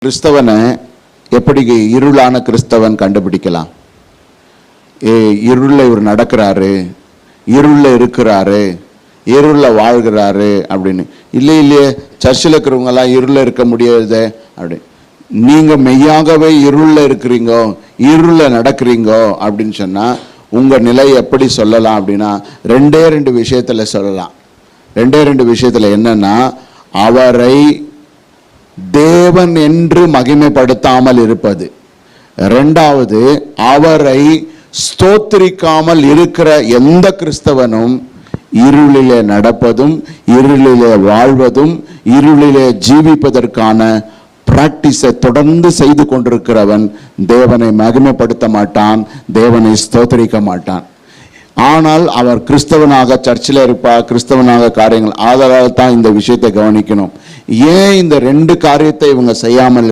கிறிஸ்தவனை எப்படி இருளான கிறிஸ்தவன் கண்டுபிடிக்கலாம்? இருளில் இவர் நடக்கிறாரு, இருளில் இருக்கிறாரு, இருளில் வாழ்கிறாரு அப்படின்னு. இல்லையே சர்ச்சில் இருக்கிறவங்கெல்லாம் இருளில் இருக்க முடியாது அப்படி. நீங்கள் மெய்யாகவே இருளில் இருக்கிறீங்க, இருளில் நடக்கிறீங்க அப்படின்னு சொன்னால் உங்கள் நிலை எப்படி சொல்லலாம் அப்படின்னா ரெண்டு விஷயத்தில் சொல்லலாம். ரெண்டு விஷயத்தில் என்னன்னா, அவரை தேவன் என்று மகிமைப்படுத்தாமல் இருப்பது. இரண்டாவது, அவரை ஸ்தோத்திரிக்காமல் இருக்கிற எந்த கிறிஸ்தவனும் இருளிலே நடப்பதும் இருளிலே வாழ்வதும் இருளிலே ஜீவிப்பதற்கான பிராக்டிஸை தொடர்ந்து செய்து கொண்டிருக்கிறவன் தேவனை மகிமைப்படுத்த மாட்டான், தேவனை ஸ்தோத்திரிக்க மாட்டான். ஆனால் அவர் கிறிஸ்தவனாக சர்ச்சில் இருப்பார், கிறிஸ்தவனாக காரியங்கள். ஆதலால் தான் இந்த விஷயத்தை கவனிக்கணும். ஏன் இந்த ரெண்டு காரியத்தை இவங்க செய்யாமல்